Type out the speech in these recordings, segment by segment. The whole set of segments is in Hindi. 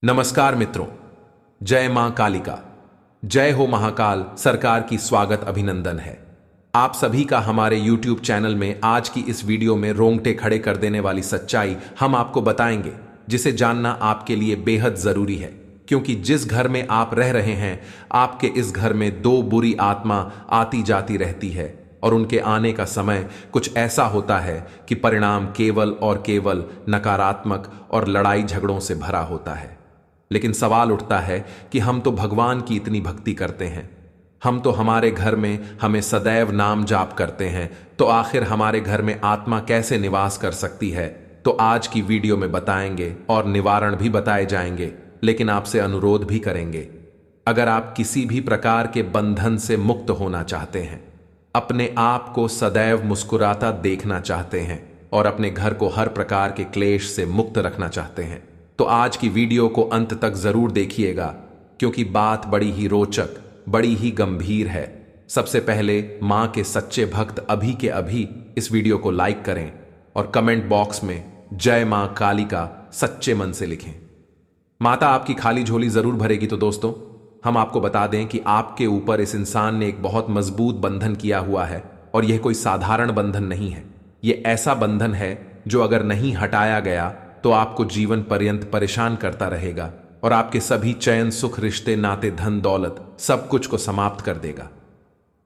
नमस्कार मित्रों, जय मां कालिका, जय हो महाकाल सरकार की स्वागत अभिनंदन है। आप सभी का हमारे YouTube चैनल में आज की इस वीडियो में रोंगटे खड़े कर देने वाली सच्चाई हम आपको बताएंगे, जिसे जानना आपके लिए बेहद जरूरी है। क्योंकि जिस घर में आप रह रहे हैं, आपके इस घर में दो बुरी आत्मा आती जाती रहती है और उनके आने का समय कुछ ऐसा होता है कि परिणाम केवल और केवल नकारात्मक और लड़ाई झगड़ों से भरा होता है। लेकिन सवाल उठता है कि हम तो भगवान की इतनी भक्ति करते हैं, हम तो हमारे घर में हमें सदैव नाम जाप करते हैं, तो आखिर हमारे घर में आत्मा कैसे निवास कर सकती है? तो आज की वीडियो में बताएंगे और निवारण भी बताए जाएंगे। लेकिन आपसे अनुरोध भी करेंगे, अगर आप किसी भी प्रकार के बंधन से मुक्त होना चाहते हैं, अपने आप को सदैव मुस्कुराता देखना चाहते हैं और अपने घर को हर प्रकार के क्लेश से मुक्त रखना चाहते हैं, तो आज की वीडियो को अंत तक जरूर देखिएगा, क्योंकि बात बड़ी ही रोचक, बड़ी ही गंभीर है। सबसे पहले मां के सच्चे भक्त अभी के अभी इस वीडियो को लाइक करें और कमेंट बॉक्स में जय मां कालिका सच्चे मन से लिखें। माता आपकी खाली झोली जरूर भरेगी। तो दोस्तों, हम आपको बता दें कि आपके ऊपर इस इंसान ने एक बहुत मजबूत बंधन किया हुआ है, और यह कोई साधारण बंधन नहीं है। यह ऐसा बंधन है जो अगर नहीं हटाया गया तो आपको जीवन पर्यंत परेशान करता रहेगा और आपके सभी चैन, सुख, रिश्ते, नाते, धन, दौलत सब कुछ को समाप्त कर देगा।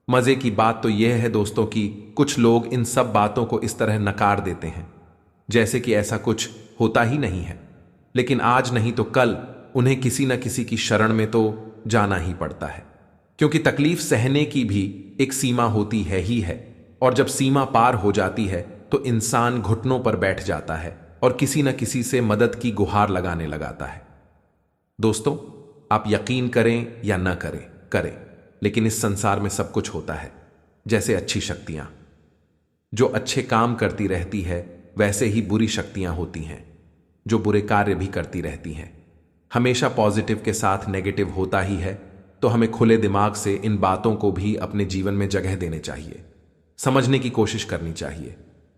मजे की बात तो यह है दोस्तों कि कुछ लोग इन सब बातों को इस तरह नकार देते हैं जैसे कि ऐसा कुछ होता ही नहीं है। लेकिन आज नहीं तो कल उन्हें किसी न किसी की शरण में तो जाना ही पड़ता है, क्योंकि तकलीफ सहने की भी एक सीमा होती है ही है। और जब सीमा पार हो जाती है तो इंसान घुटनों पर बैठ जाता है और किसी न किसी से मदद की गुहार लगाने लगाता है। दोस्तों, आप यकीन करें या न करें, लेकिन इस संसार में सब कुछ होता है। जैसे अच्छी शक्तियां जो अच्छे काम करती रहती है, वैसे ही बुरी शक्तियां होती हैं जो बुरे कार्य भी करती रहती हैं। हमेशा पॉजिटिव के साथ नेगेटिव होता ही है, तो हमें खुले दिमाग से इन बातों को भी अपने जीवन में जगह देने चाहिए, समझने की कोशिश करनी चाहिए,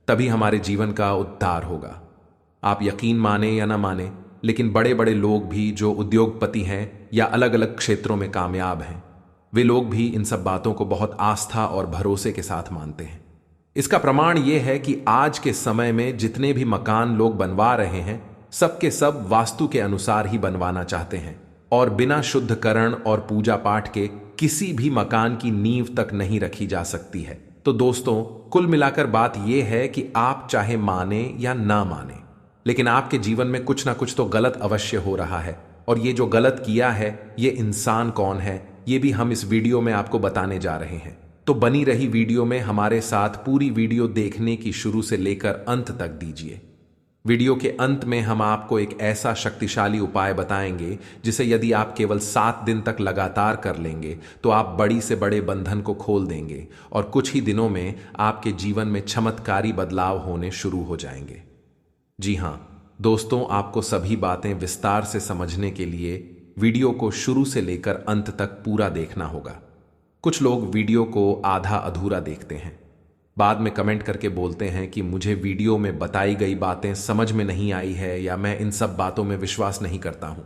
तभी हमारे जीवन का उद्धार होगा। आप यकीन माने या ना माने, लेकिन बड़े बड़े लोग भी जो उद्योगपति हैं या अलग अलग क्षेत्रों में कामयाब हैं, वे लोग भी इन सब बातों को बहुत आस्था और भरोसे के साथ मानते हैं। इसका प्रमाण यह है कि आज के समय में जितने भी मकान लोग बनवा रहे हैं, सबके सब वास्तु के अनुसार ही बनवाना चाहते हैं और बिना शुद्धकरण और पूजा पाठ के किसी भी मकान की नींव तक नहीं रखी जा सकती है। तो दोस्तों, कुल मिलाकर बात यह है कि आप चाहे माने या ना माने, लेकिन आपके जीवन में कुछ ना कुछ तो गलत अवश्य हो रहा है। और ये जो गलत किया है, ये इंसान कौन है, ये भी हम इस वीडियो में आपको बताने जा रहे हैं। तो बनी रही वीडियो में हमारे साथ पूरी वीडियो देखने की शुरू से लेकर अंत तक दीजिए। वीडियो के अंत में हम आपको एक ऐसा शक्तिशाली उपाय बताएंगे जिसे यदि आप केवल 7 दिन तक लगातार कर लेंगे तो आप बड़ी से बड़े बंधन को खोल देंगे और कुछ ही दिनों में आपके जीवन में चमत्कारी बदलाव होने शुरू हो जाएंगे। जी हां दोस्तों, आपको सभी बातें विस्तार से समझने के लिए वीडियो को शुरू से लेकर अंत तक पूरा देखना होगा। कुछ लोग वीडियो को आधा अधूरा देखते हैं, बाद में कमेंट करके बोलते हैं कि मुझे वीडियो में बताई गई बातें समझ में नहीं आई है या मैं इन सब बातों में विश्वास नहीं करता हूं।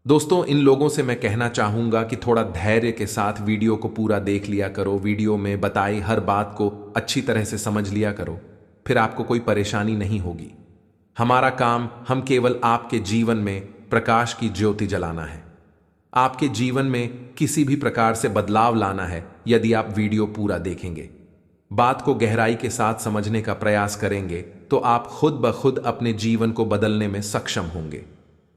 दोस्तों, इन लोगों से मैं कहना चाहूंगा कि थोड़ा धैर्य के साथ वीडियो को पूरा देख लिया करो। वीडियो में बताई हर बात को अच्छी तरह से समझ लिया करो, फिर आपको कोई परेशानी नहीं होगी। हमारा काम हम केवल आपके जीवन में प्रकाश की ज्योति जलाना है, आपके जीवन में किसी भी प्रकार से बदलाव लाना है। यदि आप वीडियो पूरा देखेंगे, बात को गहराई के साथ समझने का प्रयास करेंगे, तो आप खुद ब खुद अपने जीवन को बदलने में सक्षम होंगे।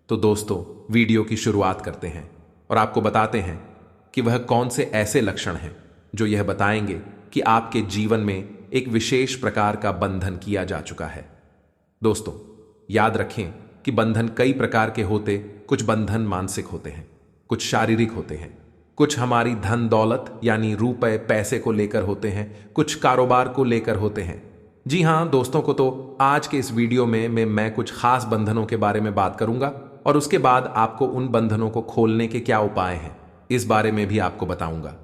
तो दोस्तों, वीडियो की शुरुआत करते हैं और आपको बताते हैं कि वह कौन से ऐसे लक्षण हैं जो यह बताएंगे कि आपके जीवन में एक विशेष प्रकार का बंधन किया जा चुका है। दोस्तों, याद रखें कि बंधन कई प्रकार के होते, कुछ बंधन मानसिक होते हैं, कुछ शारीरिक होते हैं, कुछ हमारी धन दौलत यानी रुपए पैसे को लेकर होते हैं, कुछ कारोबार को लेकर होते हैं। जी हां दोस्तों, को तो आज के इस वीडियो में मैं कुछ खास बंधनों के बारे में बात करूंगा और उसके बाद आपको उन बंधनों को खोलने के क्या उपाय हैं, इस बारे में भी आपको बताऊंगा।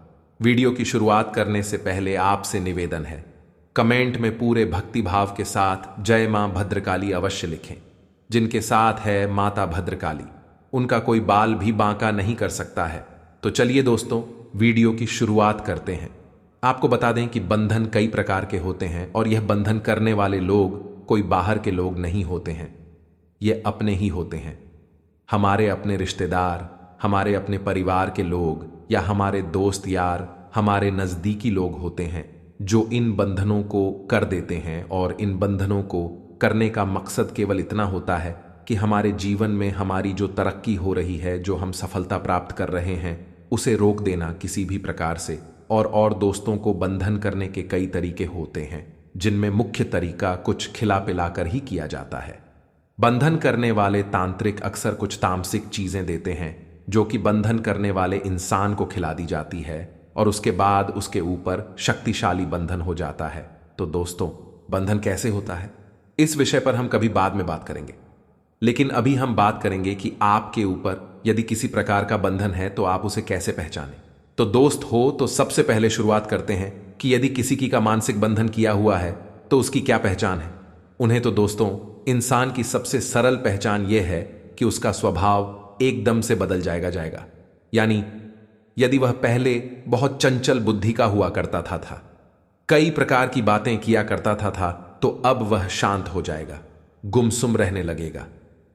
वीडियो की शुरुआत करने से पहले आपसे निवेदन है, कमेंट में पूरे भक्तिभाव के साथ जय मां भद्रकाली अवश्य लिखें। जिनके साथ है माता भद्रकाली, उनका कोई बाल भी बांका नहीं कर सकता है। तो चलिए दोस्तों, वीडियो की शुरुआत करते हैं। आपको बता दें कि बंधन कई प्रकार के होते हैं और यह बंधन करने वाले लोग कोई बाहर के लोग नहीं होते हैं, ये अपने ही होते हैं। हमारे अपने रिश्तेदार, हमारे अपने परिवार के लोग या हमारे दोस्त यार, हमारे नज़दीकी लोग होते हैं जो इन बंधनों को कर देते हैं। और इन बंधनों को करने का मकसद केवल इतना होता है कि हमारे जीवन में हमारी जो तरक्की हो रही है, जो हम सफलता प्राप्त कर रहे हैं, उसे रोक देना किसी भी प्रकार से। और दोस्तों को बंधन करने के कई तरीके होते हैं, जिनमें मुख्य तरीका कुछ खिला पिला कर ही किया जाता है। बंधन करने वाले तांत्रिक अक्सर कुछ तामसिक चीजें देते हैं जो कि बंधन करने वाले इंसान को खिला दी जाती है और उसके बाद उसके ऊपर शक्तिशाली बंधन हो जाता है। तो दोस्तों, बंधन कैसे होता है, इस विषय पर हम कभी बाद में बात करेंगे। लेकिन अभी हम बात करेंगे कि आपके ऊपर यदि किसी प्रकार का बंधन है तो आप उसे कैसे पहचानें। तो दोस्त हो तो सबसे पहले शुरुआत करते हैं कि यदि किसी की का मानसिक बंधन किया हुआ है तो उसकी क्या पहचान है। उन्हें तो दोस्तों, इंसान की सबसे सरल पहचान यह है कि उसका स्वभाव एकदम से बदल जाएगा। यानी यदि वह पहले बहुत चंचल बुद्धि का हुआ करता था, कई प्रकार की बातें किया करता था, तो अब वह शांत हो जाएगा, गुमसुम रहने लगेगा,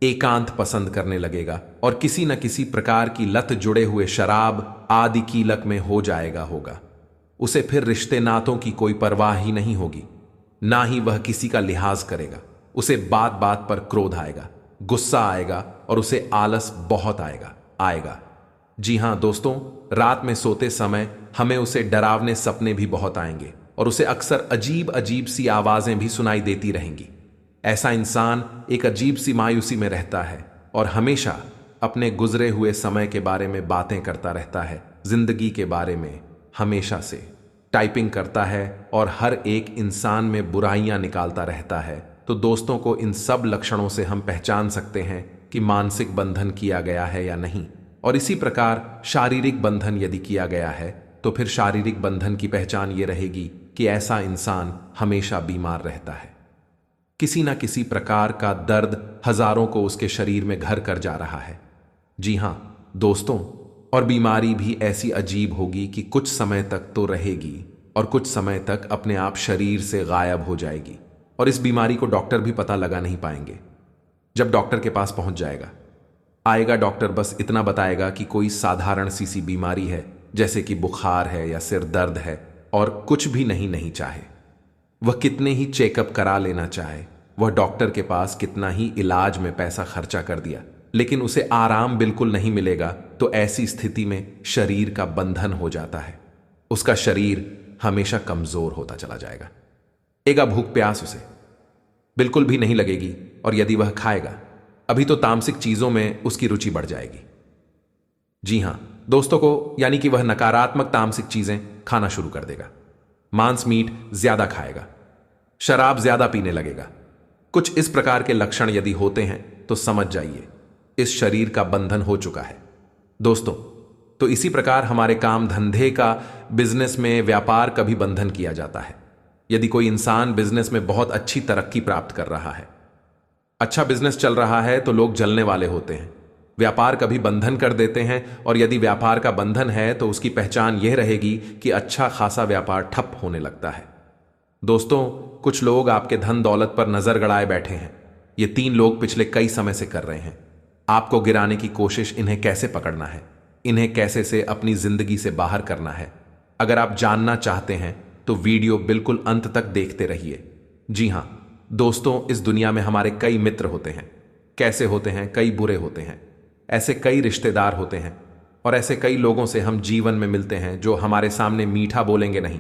एकांत पसंद करने लगेगा और किसी न किसी प्रकार की लत जुड़े हुए शराब आदि की लत में हो जाएगा होगा। उसे फिर रिश्ते नातों की कोई परवाह ही नहीं होगी, ना ही वह किसी का लिहाज करेगा। उसे बात बात पर क्रोध आएगा, गुस्सा आएगा और उसे आलस बहुत आएगा। जी हां दोस्तों, रात में सोते समय हमें उसे डरावने सपने भी बहुत आएंगे और उसे अक्सर अजीब अजीब सी आवाजें भी सुनाई देती रहेंगी। ऐसा इंसान एक अजीब सी मायूसी में रहता है और हमेशा अपने गुजरे हुए समय के बारे में बातें करता रहता है, जिंदगी के बारे में हमेशा से टाइपिंग करता है और हर एक इंसान में बुराइयां निकालता रहता है। तो दोस्तों को इन सब लक्षणों से हम पहचान सकते हैं कि मानसिक बंधन किया गया है या नहीं। और इसी प्रकार शारीरिक बंधन यदि किया गया है तो फिर शारीरिक बंधन की पहचान ये रहेगी कि ऐसा इंसान हमेशा बीमार रहता है। किसी ना किसी प्रकार का दर्द हजारों को उसके शरीर में घर कर जा रहा है। जी हां दोस्तों, और बीमारी भी ऐसी अजीब होगी कि कुछ समय तक तो रहेगी और कुछ समय तक अपने आप शरीर से गायब हो जाएगी। और इस बीमारी को डॉक्टर भी पता लगा नहीं पाएंगे। जब डॉक्टर के पास पहुंच आएगा डॉक्टर बस इतना बताएगा कि कोई साधारण सी बीमारी है, जैसे कि बुखार है या सिर दर्द है, और कुछ भी नहीं चाहे। वह कितने ही चेकअप करा लेना चाहे, वह डॉक्टर के पास कितना ही इलाज में पैसा खर्चा कर दिया, लेकिन उसे आराम बिल्कुल नहीं मिलेगा। तो ऐसी स्थिति में शरीर का बंधन हो जाता है। उसका शरीर हमेशा कमजोर होता चला जाएगा। एगा भूख प्यास उसे बिल्कुल भी नहीं लगेगी और यदि वह खाएगा अभी तो तामसिक चीजों में उसकी रुचि बढ़ जाएगी। जी हां दोस्तों को, यानी कि वह नकारात्मक तामसिक चीजें खाना शुरू कर देगा। मांस मीट ज्यादा खाएगा, शराब ज्यादा पीने लगेगा। कुछ इस प्रकार के लक्षण यदि होते हैं तो समझ जाइए इस शरीर का बंधन हो चुका है। दोस्तों, तो इसी प्रकार हमारे काम धंधे का, बिजनेस में, व्यापार का भी बंधन किया जाता है। यदि कोई इंसान बिजनेस में बहुत अच्छी तरक्की प्राप्त कर रहा है, अच्छा बिजनेस चल रहा है, तो लोग जलने वाले होते हैं, व्यापार का भी बंधन कर देते हैं। और यदि व्यापार का बंधन है तो उसकी पहचान यह रहेगी कि अच्छा खासा व्यापार ठप होने लगता है। दोस्तों, कुछ लोग आपके धन दौलत पर नजर गड़ाए बैठे हैं। ये 3 लोग पिछले कई समय से कर रहे हैं। आपको गिराने की कोशिश, इन्हें कैसे पकड़ना है, इन्हें कैसे से अपनी जिंदगी से बाहर करना है। अगर आप जानना चाहते हैं तो वीडियो बिल्कुल अंत तक देखते रहिए। जी हां दोस्तों, इस दुनिया में हमारे कई मित्र होते हैं। कैसे होते हैं? कई बुरे होते हैं। ऐसे कई रिश्तेदार होते हैं और ऐसे कई लोगों से हम जीवन में मिलते हैं जो हमारे सामने मीठा बोलेंगे नहीं,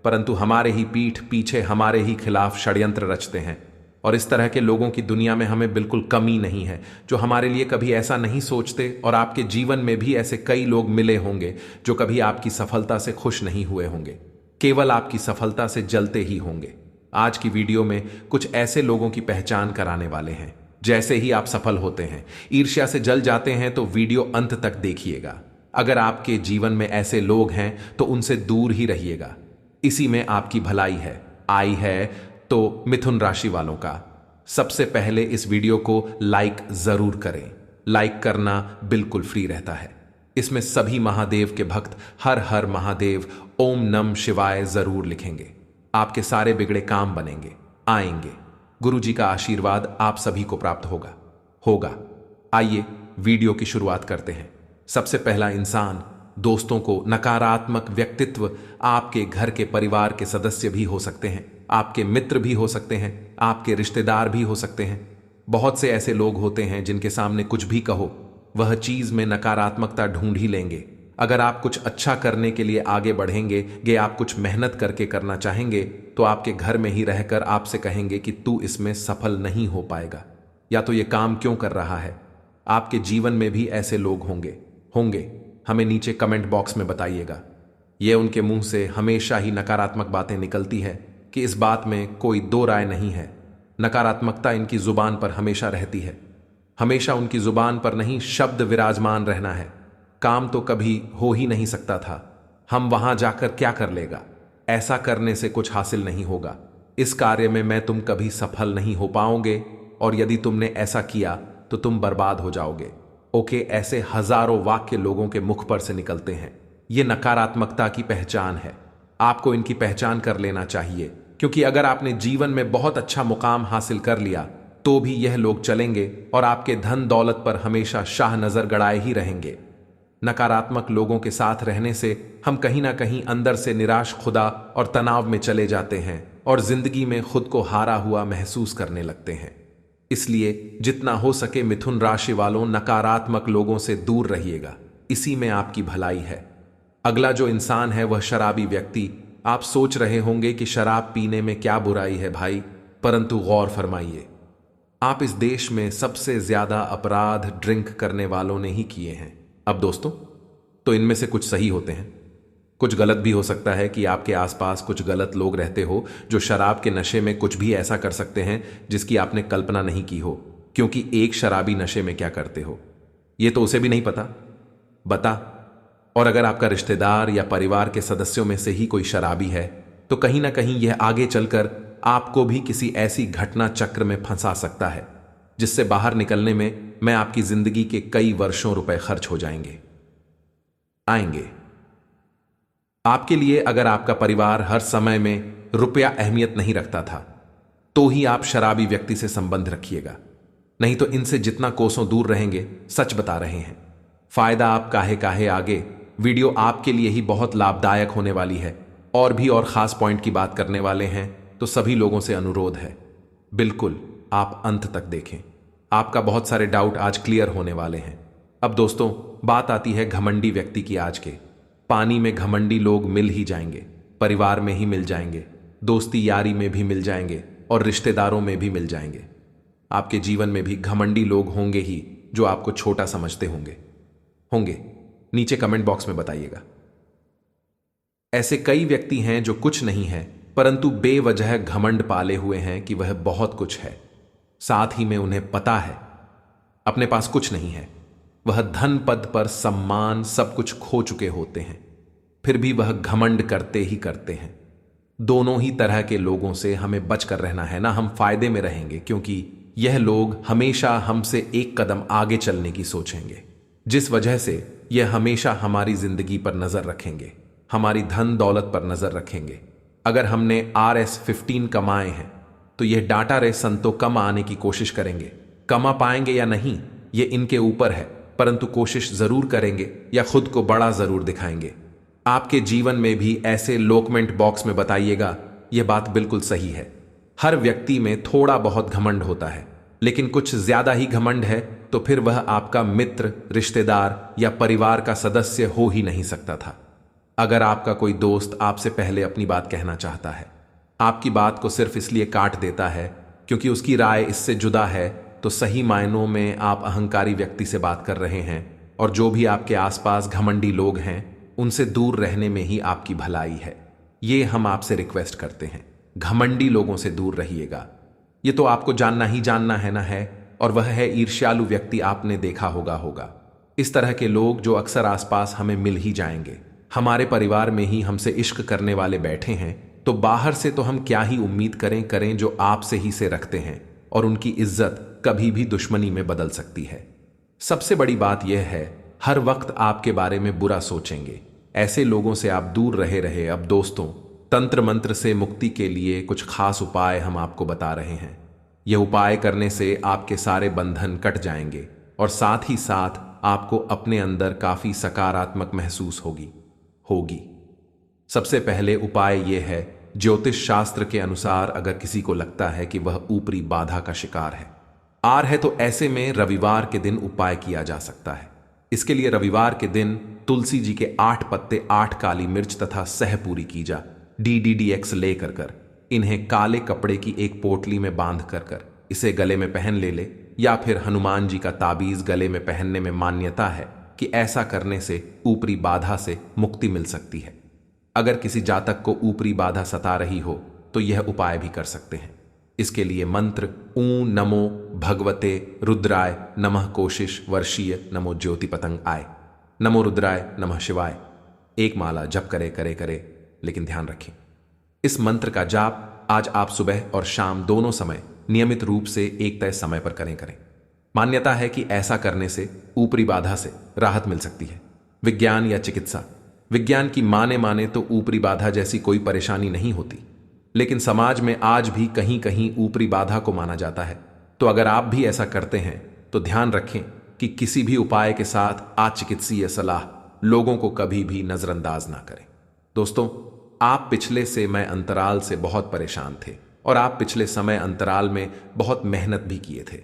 परंतु हमारे ही पीठ पीछे हमारे ही खिलाफ षड्यंत्र रचते हैं। और इस तरह के लोगों की दुनिया में हमें बिल्कुल कमी नहीं है, जो हमारे लिए कभी ऐसा नहीं सोचते। और आपके जीवन में भी ऐसे कई लोग मिले होंगे जो कभी आपकी सफलता से खुश नहीं हुए होंगे, केवल आपकी सफलता से जलते ही होंगे। आज की वीडियो में कुछ ऐसे लोगों की पहचान कराने वाले हैं। जैसे ही आप सफल होते हैं, ईर्ष्या से जल जाते हैं, तो वीडियो अंत तक देखिएगा। अगर आपके जीवन में ऐसे लोग हैं तो उनसे दूर ही रहिएगा। इसी में आपकी भलाई आई है। तो मिथुन राशि वालों का सबसे पहले इस वीडियो को लाइक जरूर करें लाइक करना बिल्कुल फ्री रहता है। इसमें सभी महादेव के भक्त हर हर महादेव ओम नम शिवाय जरूर लिखेंगे। आपके सारे बिगड़े काम बनेंगे, आएंगे। गुरु जी का आशीर्वाद आप सभी को प्राप्त होगा होगा। आइए वीडियो की शुरुआत करते हैं। सबसे पहला इंसान, दोस्तों को नकारात्मक व्यक्तित्व आपके घर के परिवार के सदस्य भी हो सकते हैं, आपके मित्र भी हो सकते हैं, आपके रिश्तेदार भी हो सकते हैं। बहुत से ऐसे लोग होते हैं जिनके सामने कुछ भी कहो वह चीज में नकारात्मकता ढूंढ ही लेंगे। अगर आप कुछ अच्छा करने के लिए आगे बढ़ेंगे, आप कुछ मेहनत करके करना चाहेंगे, तो आपके घर में ही रहकर आपसे कहेंगे कि तू इसमें सफल नहीं हो पाएगा, या तो ये काम क्यों कर रहा है। आपके जीवन में भी ऐसे लोग होंगे होंगे हमें नीचे कमेंट बॉक्स में बताइएगा। ये उनके मुंह से हमेशा ही नकारात्मक बातें निकलती है कि इस बात में कोई दो राय नहीं है। नकारात्मकता इनकी जुबान पर हमेशा रहती है। हमेशा उनकी जुबान पर नहीं शब्द विराजमान रहना है। काम तो कभी हो ही नहीं सकता था, हम वहां जाकर क्या कर लेगा, ऐसा करने से कुछ हासिल नहीं होगा, इस कार्य में मैं तुम कभी सफल नहीं हो पाओगे, और यदि तुमने ऐसा किया तो तुम बर्बाद हो जाओगे। ओके, ऐसे हजारों वाक्य लोगों के मुख पर से निकलते हैं। ये नकारात्मकता की पहचान है। आपको इनकी पहचान कर लेना चाहिए, क्योंकि अगर आपने जीवन में बहुत अच्छा मुकाम हासिल कर लिया तो भी यह लोग चलेंगे और आपके धन दौलत पर हमेशा शाह नजर गड़ाए ही रहेंगे। नकारात्मक लोगों के साथ रहने से हम कहीं ना कहीं अंदर से निराश खुदा और तनाव में चले जाते हैं और जिंदगी में खुद को हारा हुआ महसूस करने लगते हैं। इसलिए जितना हो सके मिथुन राशि वालों, नकारात्मक लोगों से दूर रहिएगा, इसी में आपकी भलाई है। अगला जो इंसान है वह शराबी व्यक्ति। आप सोच रहे होंगे कि शराब पीने में क्या बुराई है भाई, परंतु गौर फरमाइए, आप इस देश में सबसे ज्यादा अपराध ड्रिंक करने वालों ने ही किए हैं। अब दोस्तों, तो इनमें से कुछ सही होते हैं, कुछ गलत भी हो सकता है कि आपके आसपास कुछ गलत लोग रहते हो जो शराब के नशे में कुछ भी ऐसा कर सकते हैं जिसकी आपने कल्पना नहीं की हो। क्योंकि एक शराबी नशे में क्या करते हो ये तो उसे भी नहीं पता, बता। और अगर आपका रिश्तेदार या परिवार के सदस्यों में से ही कोई शराबी है तो कहीं ना कहीं यह आगे चलकर आपको भी किसी ऐसी घटना चक्र में फंसा सकता है जिससे बाहर निकलने में आपकी जिंदगी के कई वर्षों रुपए खर्च हो जाएंगे आएंगे। आपके लिए अगर आपका परिवार हर समय में रुपया अहमियत नहीं रखता था तो ही आप शराबी व्यक्ति से संबंध रखिएगा, नहीं तो इनसे जितना कोसों दूर रहेंगे, सच बता रहे हैं। फायदा आप काहे काहे आगे। वीडियो आपके लिए ही बहुत लाभदायक होने वाली है, और भी और खास पॉइंट की बात करने वाले हैं, तो सभी लोगों से अनुरोध है बिल्कुल आप अंत तक देखें। आपका बहुत सारे डाउट आज क्लियर होने वाले हैं। अब दोस्तों, बात आती है घमंडी व्यक्ति की। आज के पानी में घमंडी लोग मिल ही जाएंगे, परिवार में ही मिल जाएंगे, दोस्ती यारी में भी मिल जाएंगे, और रिश्तेदारों में भी मिल जाएंगे। आपके जीवन में भी घमंडी लोग होंगे ही जो आपको छोटा समझते होंगे। नीचे कमेंट बॉक्स में बताइएगा। ऐसे कई व्यक्ति हैं जो कुछ नहीं है परंतु बेवजह घमंड पाले हुए हैं कि वह बहुत कुछ है। साथ ही में उन्हें पता है अपने पास कुछ नहीं है, वह धन पद पर सम्मान सब कुछ खो चुके होते हैं, फिर भी वह घमंड करते ही करते हैं। दोनों ही तरह के लोगों से हमें बचकर रहना है ना, हम फायदे में रहेंगे, क्योंकि यह लोग हमेशा हमसे एक कदम आगे चलने की सोचेंगे, जिस वजह से यह हमेशा हमारी जिंदगी पर नजर रखेंगे, हमारी धन दौलत पर नजर रखेंगे। अगर हमने RS15 कमाए हैं तो यह डाटा रे संतो कम आने की कोशिश करेंगे। कमा पाएंगे या नहीं ये इनके ऊपर है, परंतु कोशिश जरूर करेंगे या खुद को बड़ा जरूर दिखाएंगे। आपके जीवन में भी ऐसे लोग कमेंट बॉक्स में बताइएगा। यह बात बिल्कुल सही है, हर व्यक्ति में थोड़ा बहुत घमंड होता है, लेकिन कुछ ज्यादा ही घमंड है तो फिर वह आपका मित्र, रिश्तेदार या परिवार का सदस्य हो ही नहीं सकता था। अगर आपका कोई दोस्त आपसे पहले अपनी बात कहना चाहता है, आपकी बात को सिर्फ इसलिए काट देता है क्योंकि उसकी राय इससे जुदा है, तो सही मायनों में आप अहंकारी व्यक्ति से बात कर रहे हैं, और जो भी आपके आसपास घमंडी लोग हैं उनसे दूर रहने में ही आपकी भलाई है। ये हम आपसे रिक्वेस्ट करते हैं, घमंडी लोगों से दूर रहिएगा। ये तो आपको जानना ही जानना है ना है, और वह है ईर्ष्यालु व्यक्ति। आपने देखा होगा इस तरह के लोग जो अक्सर आसपास हमें मिल ही जाएंगे। हमारे परिवार में ही हमसे इश्क करने वाले बैठे हैं, तो बाहर से तो हम क्या ही उम्मीद करें जो आपसे ही से रखते हैं, और उनकी इज्जत कभी भी दुश्मनी में बदल सकती है। सबसे बड़ी बात यह है, हर वक्त आपके बारे में बुरा सोचेंगे। ऐसे लोगों से आप दूर रहे। अब दोस्तों, तंत्र मंत्र से मुक्ति के लिए कुछ खास उपाय हम आपको बता रहे हैं। यह उपाय करने से आपके सारे बंधन कट जाएंगे और साथ ही साथ आपको अपने अंदर काफी सकारात्मक महसूस होगी। सबसे पहले उपाय यह है, ज्योतिष शास्त्र के अनुसार अगर किसी को लगता है कि वह ऊपरी बाधा का शिकार है तो ऐसे में रविवार के दिन उपाय किया जा सकता है। इसके लिए रविवार के दिन तुलसी जी के 8 पत्ते, 8 काली मिर्च तथा सहपूरी की जा DDDX लेकर इन्हें काले कपड़े की एक पोटली में बांध कर इसे गले में पहन ले या फिर हनुमान जी का ताबीज गले में पहनने में मान्यता है कि ऐसा करने से ऊपरी बाधा से मुक्ति मिल सकती है। अगर किसी जातक को ऊपरी बाधा सता रही हो तो यह उपाय भी कर सकते हैं। इसके लिए मंत्र ऊ नमो भगवते रुद्राय नमः कोशिश वर्षीय नमो ज्योति पतंग आय नमो रुद्राय नमः शिवाय एक माला जप करे। लेकिन ध्यान रखें, इस मंत्र का जाप आज आप सुबह और शाम दोनों समय नियमित रूप से एक तय समय पर करें। मान्यता है कि ऐसा करने से ऊपरी बाधा से राहत मिल सकती है। विज्ञान या चिकित्सा, विज्ञान की माने तो ऊपरी बाधा जैसी कोई परेशानी नहीं होती, लेकिन समाज में आज भी कहीं कहीं ऊपरी बाधा को माना जाता है। तो अगर आप भी ऐसा करते हैं तो ध्यान रखें कि किसी भी उपाय के साथ अचिकित्सीय सलाह लोगों को कभी भी नजरअंदाज ना करें। दोस्तों, आप पिछले समय अंतराल से बहुत परेशान थे और आप पिछले समय अंतराल में बहुत मेहनत भी किए थे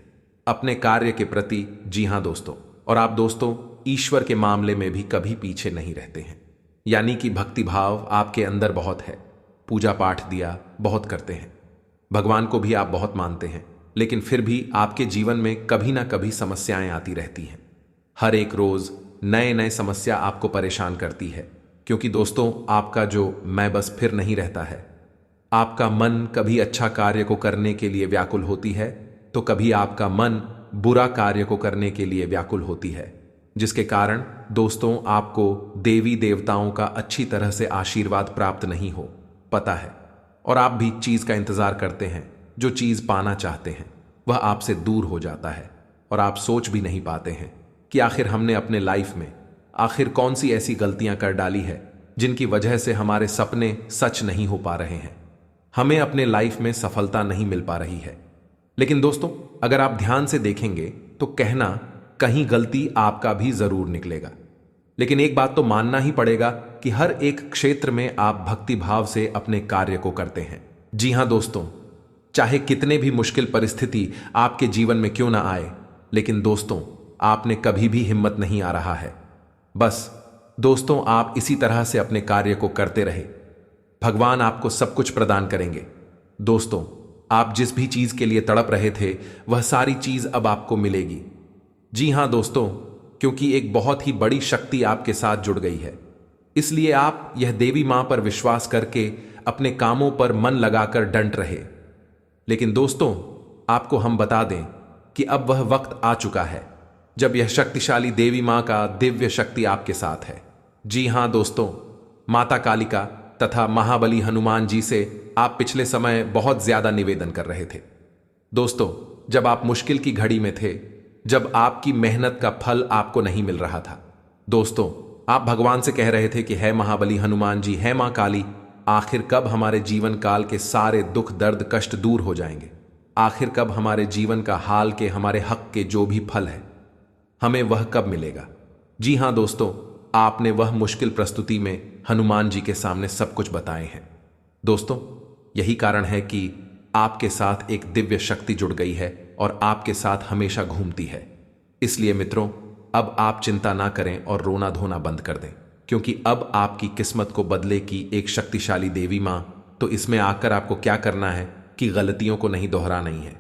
अपने कार्य के प्रति। जी हां दोस्तों, और आप दोस्तों ईश्वर के मामले में भी कभी पीछे नहीं रहते हैं, यानी कि भक्ति भाव आपके अंदर बहुत है। पूजा पाठ दिया बहुत करते हैं, भगवान को भी आप बहुत मानते हैं, लेकिन फिर भी आपके जीवन में कभी ना कभी समस्याएं आती रहती हैं। हर एक रोज नए समस्या आपको परेशान करती है, क्योंकि दोस्तों आपका जो मैं बस फिर नहीं रहता है। आपका मन कभी अच्छा कार्य को करने के लिए व्याकुल होती है तो कभी आपका मन बुरा कार्य को करने के लिए व्याकुल होती है, जिसके कारण दोस्तों आपको देवी देवताओं का अच्छी तरह से आशीर्वाद प्राप्त नहीं हो पता है, और आप भी चीज का इंतजार करते हैं। जो चीज पाना चाहते हैं वह आपसे दूर हो जाता है और आप सोच भी नहीं पाते हैं कि आखिर हमने अपने लाइफ में आखिर कौन सी ऐसी गलतियां कर डाली है जिनकी वजह से हमारे सपने सच नहीं हो पा रहे हैं, हमें अपने लाइफ में सफलता नहीं मिल पा रही है। लेकिन दोस्तों, अगर आप ध्यान से देखेंगे तो कहना कहीं गलती आपका भी जरूर निकलेगा, लेकिन एक बात तो मानना ही पड़ेगा कि हर एक क्षेत्र में आप भक्ति भाव से अपने कार्य को करते हैं। जी हां दोस्तों, चाहे कितने भी मुश्किल परिस्थिति आपके जीवन में क्यों ना आए, लेकिन दोस्तों आपने कभी भी हिम्मत नहीं आ रहा है। बस दोस्तों आप इसी तरह से अपने कार्य को करते रहे, भगवान आपको सब कुछ प्रदान करेंगे। दोस्तों, आप जिस भी चीज के लिए तड़प रहे थे वह सारी चीज अब आपको मिलेगी। जी हां दोस्तों, क्योंकि एक बहुत ही बड़ी शक्ति आपके साथ जुड़ गई है, इसलिए आप यह देवी मां पर विश्वास करके अपने कामों पर मन लगाकर डंट रहे। लेकिन दोस्तों आपको हम बता दें कि अब वह वक्त आ चुका है जब यह शक्तिशाली देवी मां का दिव्य शक्ति आपके साथ है। जी हां दोस्तों, माता कालिका तथा महाबली हनुमान जी से आप पिछले समय बहुत ज्यादा निवेदन कर रहे थे। दोस्तों, जब आप मुश्किल की घड़ी में थे, जब आपकी मेहनत का फल आपको नहीं मिल रहा था, दोस्तों आप भगवान से कह रहे थे कि है महाबली हनुमान जी, है मां काली, आखिर कब हमारे जीवन काल के सारे दुख दर्द कष्ट दूर हो जाएंगे? आखिर कब हमारे जीवन का हाल के हमारे हक के जो भी फल है हमें वह कब मिलेगा? जी हां दोस्तों, आपने वह मुश्किल प्रस्तुति में हनुमान जी के सामने सब कुछ बताए हैं। दोस्तों, यही कारण है कि आपके साथ एक दिव्य शक्ति जुड़ गई है और आपके साथ हमेशा घूमती है। इसलिए मित्रों, अब आप चिंता ना करें और रोना धोना बंद कर दें, क्योंकि अब आपकी किस्मत को बदले की एक शक्तिशाली देवी मां। तो इसमें आकर आपको क्या करना है कि गलतियों को नहीं दोहराना ही है।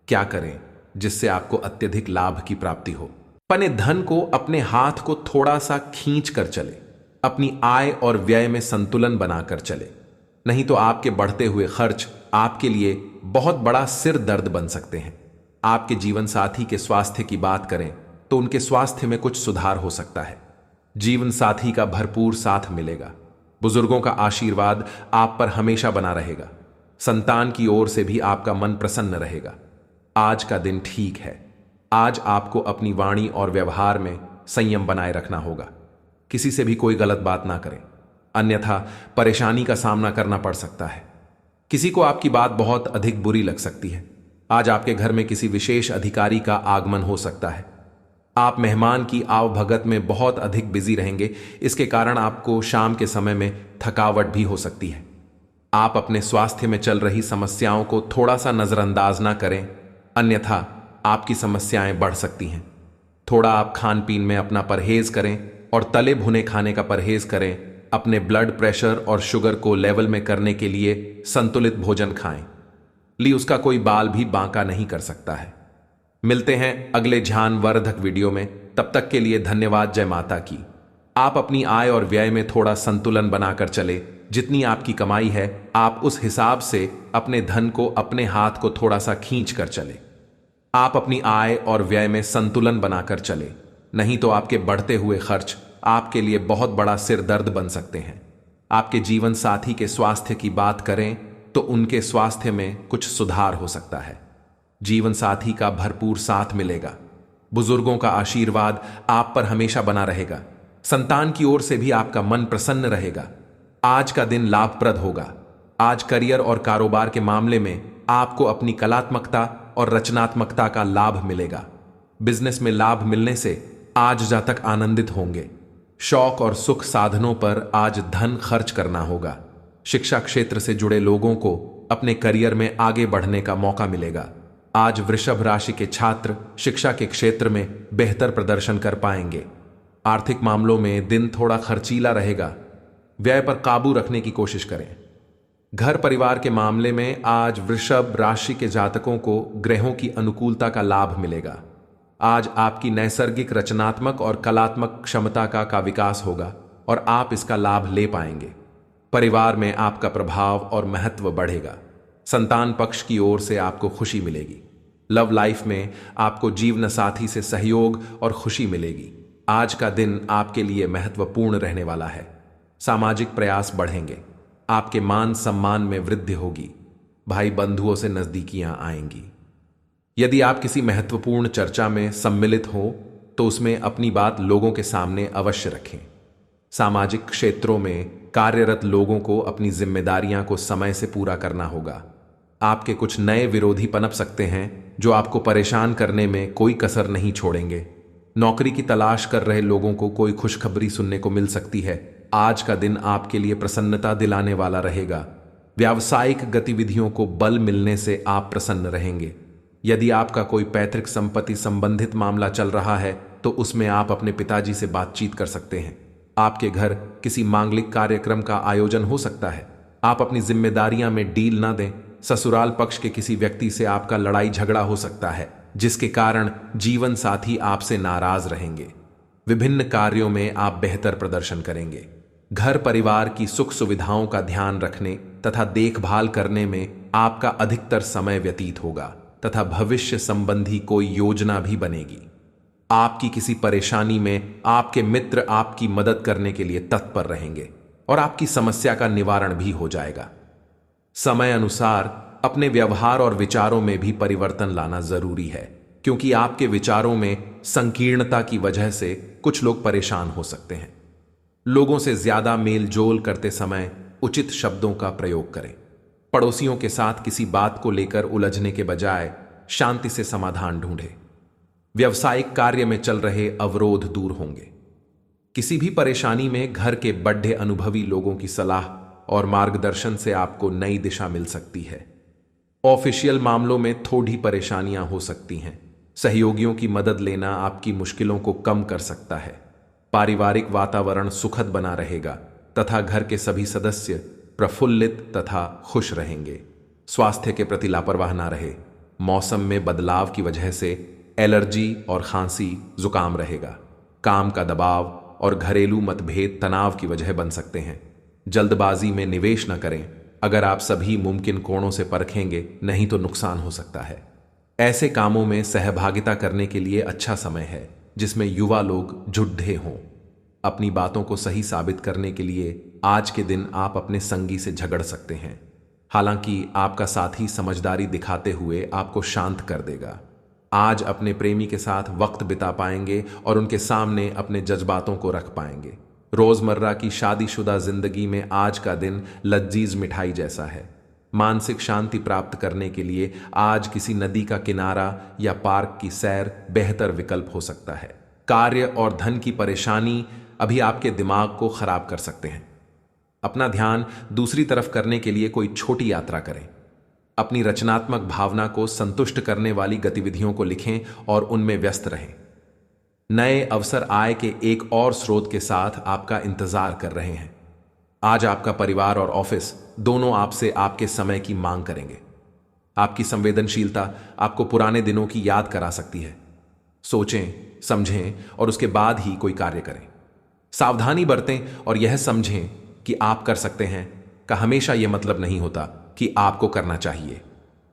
क्या करें जिससे आपको अत्यधिक लाभ की प्राप्ति हो? अपने धन को अपने हाथ को थोड़ा सा खींच कर चले, अपनी आय और व्यय में संतुलन बनाकर चले, नहीं तो आपके बढ़ते हुए खर्च आपके लिए बहुत बड़ा सिर दर्द बन सकते हैं। आपके जीवन साथी के स्वास्थ्य की बात करें तो उनके स्वास्थ्य में कुछ सुधार हो सकता है। जीवन साथी का भरपूर साथ मिलेगा। बुजुर्गों का आशीर्वाद आप पर हमेशा बना रहेगा। संतान की ओर से भी आपका मन प्रसन्न रहेगा। आज का दिन ठीक है। आज आपको अपनी वाणी और व्यवहार में संयम बनाए रखना होगा। किसी से भी कोई गलत बात ना करें, अन्यथा परेशानी का सामना करना पड़ सकता है। किसी को आपकी बात बहुत अधिक बुरी लग सकती है। आज आपके घर में किसी विशेष अधिकारी का आगमन हो सकता है। आप मेहमान की आवभगत में बहुत अधिक बिजी रहेंगे। इसके कारण आपको शाम के समय में थकावट भी हो सकती है। आप अपने स्वास्थ्य में चल रही समस्याओं को थोड़ा सा नजरअंदाज ना करें, अन्यथा आपकी समस्याएं बढ़ सकती हैं। थोड़ा आप खान पीन में अपना परहेज करें और तले भुने खाने का परहेज करें। अपने ब्लड प्रेशर और शुगर को लेवल में करने के लिए संतुलित भोजन खाएं। उसका कोई बाल भी बांका नहीं कर सकता है। मिलते हैं अगले ध्यानवर्धक वीडियो में। तब तक के लिए धन्यवाद। जय माता की। आप अपनी आय और व्यय में थोड़ा संतुलन बनाकर चले। जितनी आपकी कमाई है, आप उस हिसाब से अपने धन को अपने हाथ को थोड़ा सा खींच कर चले। आप अपनी आय और व्यय में संतुलन बनाकर चले, नहीं तो आपके बढ़ते हुए खर्च आपके लिए बहुत बड़ा सिर दर्द बन सकते हैं। आपके जीवन साथी के स्वास्थ्य की बात करें तो उनके स्वास्थ्य में कुछ सुधार हो सकता है। जीवन साथी का भरपूर साथ मिलेगा। बुजुर्गों का आशीर्वाद आप पर हमेशा बना रहेगा। संतान की ओर से भी आपका मन प्रसन्न रहेगा। आज का दिन लाभप्रद होगा। आज करियर और कारोबार के मामले में आपको अपनी कलात्मकता और रचनात्मकता का लाभ मिलेगा। बिजनेस में लाभ मिलने से आज जातक आनंदित होंगे। शौक और सुख साधनों पर आज धन खर्च करना होगा। शिक्षा क्षेत्र से जुड़े लोगों को अपने करियर में आगे बढ़ने का मौका मिलेगा। आज वृषभ राशि के छात्र शिक्षा के क्षेत्र में बेहतर प्रदर्शन कर पाएंगे। आर्थिक मामलों में दिन थोड़ा खर्चीला रहेगा। व्यय पर काबू रखने की कोशिश करें। घर परिवार के मामले में आज वृषभ राशि के जातकों को ग्रहों की अनुकूलता का लाभ मिलेगा। आज आपकी नैसर्गिक रचनात्मक और कलात्मक क्षमता का विकास होगा और आप इसका लाभ ले पाएंगे। परिवार में आपका प्रभाव और महत्व बढ़ेगा। संतान पक्ष की ओर से आपको खुशी मिलेगी। लव लाइफ में आपको जीवन साथी से सहयोग और खुशी मिलेगी। आज का दिन आपके लिए महत्वपूर्ण रहने वाला है। सामाजिक प्रयास बढ़ेंगे। आपके मान सम्मान में वृद्धि होगी। भाई बंधुओं से नजदीकियां आएंगी। यदि आप किसी महत्वपूर्ण चर्चा में सम्मिलित हो तो उसमें अपनी बात लोगों के सामने अवश्य रखें। सामाजिक क्षेत्रों में कार्यरत लोगों को अपनी जिम्मेदारियां को समय से पूरा करना होगा। आपके कुछ नए विरोधी पनप सकते हैं जो आपको परेशान करने में कोई कसर नहीं छोड़ेंगे। नौकरी की तलाश कर रहे लोगों को कोई खुशखबरी सुनने को मिल सकती है। आज का दिन आपके लिए प्रसन्नता दिलाने वाला रहेगा। व्यावसायिक गतिविधियों को बल मिलने से आप प्रसन्न रहेंगे। यदि आपका कोई पैतृक संपत्ति संबंधित मामला चल रहा है तो उसमें आप अपने पिताजी से बातचीत कर सकते हैं। आपके घर किसी मांगलिक कार्यक्रम का आयोजन हो सकता है। आप अपनी जिम्मेदारियां में डील ना दें। ससुराल पक्ष के किसी व्यक्ति से आपका लड़ाई झगड़ा हो सकता है, जिसके कारण जीवन साथी आपसे नाराज रहेंगे। विभिन्न कार्यों में आप बेहतर प्रदर्शन करेंगे। घर परिवार की सुख सुविधाओं का ध्यान रखने तथा देखभाल करने में आपका अधिकतर समय व्यतीत होगा तथा भविष्य संबंधी कोई योजना भी बनेगी। आपकी किसी परेशानी में आपके मित्र आपकी मदद करने के लिए तत्पर रहेंगे और आपकी समस्या का निवारण भी हो जाएगा। समय अनुसार अपने व्यवहार और विचारों में भी परिवर्तन लाना जरूरी है, क्योंकि आपके विचारों में संकीर्णता की वजह से कुछ लोग परेशान हो सकते हैं। लोगों से ज्यादा मेल जोल करते समय उचित शब्दों का प्रयोग करें। पड़ोसियों के साथ किसी बात को लेकर उलझने के बजाय शांति से समाधान ढूंढें। व्यवसायिक कार्य में चल रहे अवरोध दूर होंगे। किसी भी परेशानी में घर के बड़े अनुभवी लोगों की सलाह और मार्गदर्शन से आपको नई दिशा मिल सकती है। ऑफिशियल मामलों में थोड़ी परेशानियां हो सकती हैं। सहयोगियों की मदद लेना आपकी मुश्किलों को कम कर सकता है। पारिवारिक वातावरण सुखद बना रहेगा तथा घर के सभी सदस्य प्रफुल्लित तथा खुश रहेंगे। स्वास्थ्य के प्रति लापरवाह ना रहे। मौसम में बदलाव की वजह से एलर्जी और खांसी जुकाम रहेगा। काम का दबाव और घरेलू मतभेद तनाव की वजह बन सकते हैं। जल्दबाजी में निवेश न करें। अगर आप सभी मुमकिन कोणों से परखेंगे, नहीं तो नुकसान हो सकता है। ऐसे कामों में सहभागिता करने के लिए अच्छा समय है जिसमें युवा लोग जुड़े हों। अपनी बातों को सही साबित करने के लिए आज के दिन आप अपने संगी से झगड़ सकते हैं। हालांकि आपका साथी समझदारी दिखाते हुए आपको शांत कर देगा। आज अपने प्रेमी के साथ वक्त बिता पाएंगे और उनके सामने अपने जज्बातों को रख पाएंगे। रोजमर्रा की शादीशुदा जिंदगी में आज का दिन लजीज मिठाई जैसा है। मानसिक शांति प्राप्त करने के लिए आज किसी नदी का किनारा या पार्क की सैर बेहतर विकल्प हो सकता है। कार्य और धन की परेशानी अभी आपके दिमाग को खराब कर सकते हैं। अपना ध्यान दूसरी तरफ करने के लिए कोई छोटी यात्रा करें। अपनी रचनात्मक भावना को संतुष्ट करने वाली गतिविधियों को लिखें और उनमें व्यस्त रहें। नए अवसर आय के एक और स्रोत के साथ आपका इंतजार कर रहे हैं। आज आपका परिवार और ऑफिस दोनों आपसे आपके समय की मांग करेंगे। आपकी संवेदनशीलता आपको पुराने दिनों की याद करा सकती है। सोचें, समझें और उसके बाद ही कोई कार्य करें। सावधानी बरतें और यह समझें कि आप कर सकते हैं का हमेशा यह मतलब नहीं होता कि आपको करना चाहिए।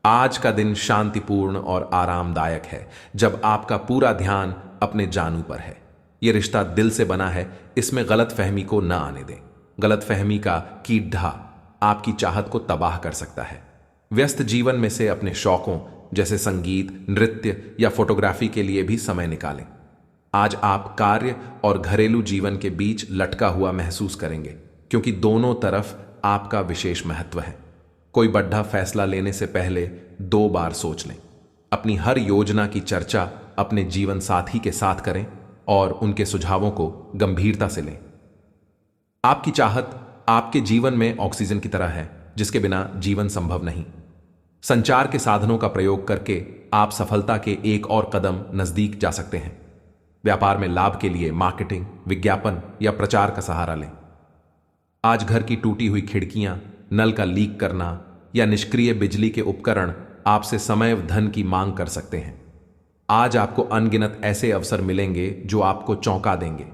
आज का दिन शांतिपूर्ण और आरामदायक है जब आपका पूरा ध्यान अपने जानू पर है। यह रिश्ता दिल से बना है, इसमें गलतफहमी को न आने दें। गलतफहमी का कीड़ा आपकी चाहत को तबाह कर सकता है। व्यस्त जीवन में से अपने शौकों जैसे संगीत, नृत्य या फोटोग्राफी के लिए भी समय निकालें। आज आप कार्य और घरेलू जीवन के बीच लटका हुआ महसूस करेंगे क्योंकि दोनों तरफ आपका विशेष महत्व है। कोई बड़ा फैसला लेने से पहले 2 बार सोच लें। अपनी हर योजना की चर्चा अपने जीवन साथी के साथ करें और उनके सुझावों को गंभीरता से लें। आपकी चाहत आपके जीवन में ऑक्सीजन की तरह है जिसके बिना जीवन संभव नहीं। संचार के साधनों का प्रयोग करके आप सफलता के एक और कदम नजदीक जा सकते हैं। व्यापार में लाभ के लिए मार्केटिंग, विज्ञापन या प्रचार का सहारा लें। आज घर की टूटी हुई खिड़कियां, नल का लीक करना या निष्क्रिय बिजली के उपकरण आपसे समय व धन की मांग कर सकते हैं। आज आपको अनगिनत ऐसे अवसर मिलेंगे जो आपको चौंका देंगे।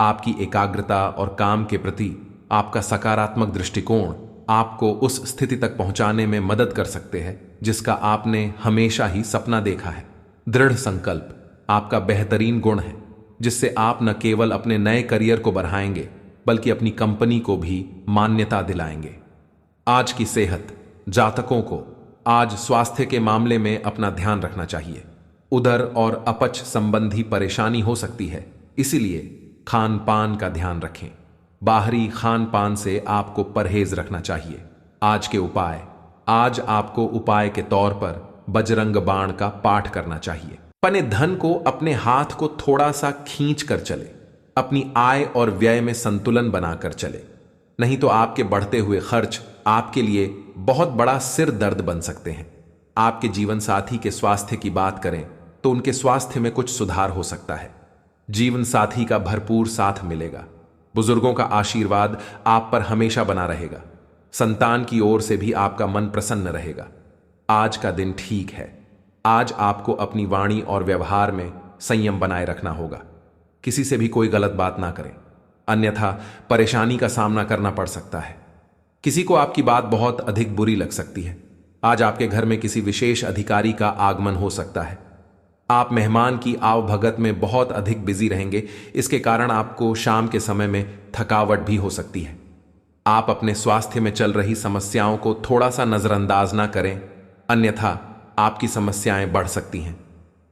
आपकी एकाग्रता और काम के प्रति आपका सकारात्मक दृष्टिकोण आपको उस स्थिति तक पहुंचाने में मदद कर सकते हैं जिसका आपने हमेशा ही सपना देखा है। दृढ़ संकल्प आपका बेहतरीन गुण है जिससे आप न केवल अपने नए करियर को बढ़ाएंगे बल्कि अपनी कंपनी को भी मान्यता दिलाएंगे। आज की सेहत जातकों को आज स्वास्थ्य के मामले में अपना ध्यान रखना चाहिए। उदर और अपच संबंधी परेशानी हो सकती है, इसीलिए खान पान का ध्यान रखें। बाहरी खान पान से आपको परहेज रखना चाहिए। आज के उपाय, आज आपको उपाय के तौर पर बजरंग बाण का पाठ करना चाहिए। अपने धन को अपने हाथ को थोड़ा सा खींच कर चले। अपनी आय और व्यय में संतुलन बनाकर चले, नहीं तो आपके बढ़ते हुए खर्च आपके लिए बहुत बड़ा सिर दर्द बन सकते हैं। आपके जीवन साथी के स्वास्थ्य की बात करें तो उनके स्वास्थ्य में कुछ सुधार हो सकता है। जीवन साथी का भरपूर साथ मिलेगा। बुजुर्गों का आशीर्वाद आप पर हमेशा बना रहेगा। संतान की ओर से भी आपका मन प्रसन्न रहेगा। आज का दिन ठीक है। आज आपको अपनी वाणी और व्यवहार में संयम बनाए रखना होगा। किसी से भी कोई गलत बात ना करें, अन्यथा परेशानी का सामना करना पड़ सकता है। किसी को आपकी बात बहुत अधिक बुरी लग सकती है। आज आपके घर में किसी विशेष अधिकारी का आगमन हो सकता है। आप मेहमान की आवभगत में बहुत अधिक बिजी रहेंगे। इसके कारण आपको शाम के समय में थकावट भी हो सकती है। आप अपने स्वास्थ्य में चल रही समस्याओं को थोड़ा सा नजरअंदाज ना करें, अन्यथा आपकी समस्याएं बढ़ सकती हैं।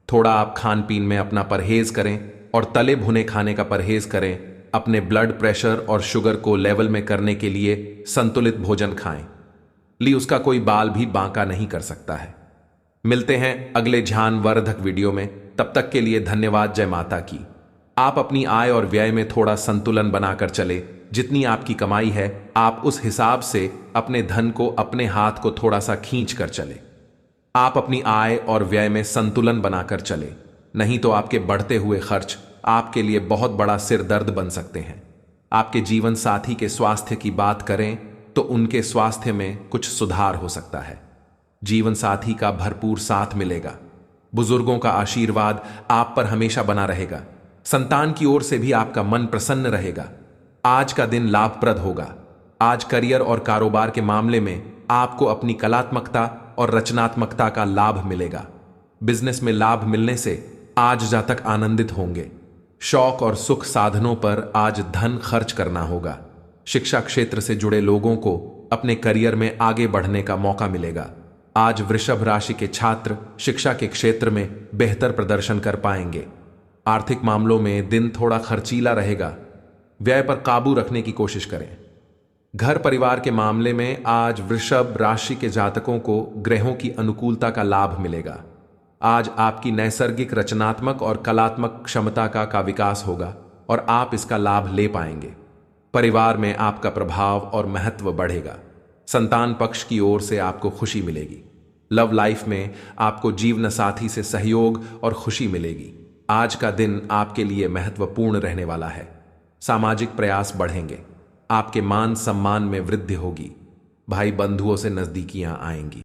थोड़ा आप खान पीन में अपना परहेज करें और तले भुने खाने का परहेज करें। अपने ब्लड प्रेशर और शुगर को लेवल में करने के लिए संतुलित भोजन खाएं। उसका कोई बाल भी बांका नहीं कर सकता है। मिलते हैं अगले ध्यानवर्धक वीडियो में। तब तक के लिए धन्यवाद। जय माता की। आप अपनी आय और व्यय में थोड़ा संतुलन बनाकर चले। जितनी आपकी कमाई है आप उस हिसाब से अपने धन को अपने हाथ को थोड़ा सा खींच कर चले। आप अपनी आय और व्यय में संतुलन बनाकर चले, नहीं तो आपके बढ़ते हुए खर्च आपके लिए बहुत बड़ा सिर दर्द बन सकते हैं। आपके जीवन साथी के स्वास्थ्य की बात करें तो उनके स्वास्थ्य में कुछ सुधार हो सकता है। जीवन साथी का भरपूर साथ मिलेगा। बुजुर्गों का आशीर्वाद आप पर हमेशा बना रहेगा। संतान की ओर से भी आपका मन प्रसन्न रहेगा। आज का दिन लाभप्रद होगा। आज करियर और कारोबार के मामले में आपको अपनी कलात्मकता और रचनात्मकता का लाभ मिलेगा। बिजनेस में लाभ मिलने से आज जातक आनंदित होंगे। शौक और सुख साधनों पर आज धन खर्च करना होगा। शिक्षा क्षेत्र से जुड़े लोगों को अपने करियर में आगे बढ़ने का मौका मिलेगा। आज वृषभ राशि के छात्र शिक्षा के क्षेत्र में बेहतर प्रदर्शन कर पाएंगे। आर्थिक मामलों में दिन थोड़ा खर्चीला रहेगा। व्यय पर काबू रखने की कोशिश करें। घर परिवार के मामले में आज वृषभ राशि के जातकों को ग्रहों की अनुकूलता का लाभ मिलेगा। आज आपकी नैसर्गिक रचनात्मक और कलात्मक क्षमता का विकास होगा और आप इसका लाभ ले पाएंगे। परिवार में आपका प्रभाव और महत्व बढ़ेगा। संतान पक्ष की ओर से आपको खुशी मिलेगी। लव लाइफ में आपको जीवन साथी से सहयोग और खुशी मिलेगी। आज का दिन आपके लिए महत्वपूर्ण रहने वाला है। सामाजिक प्रयास बढ़ेंगे। आपके मान सम्मान में वृद्धि होगी। भाई बंधुओं से नजदीकियां आएंगी।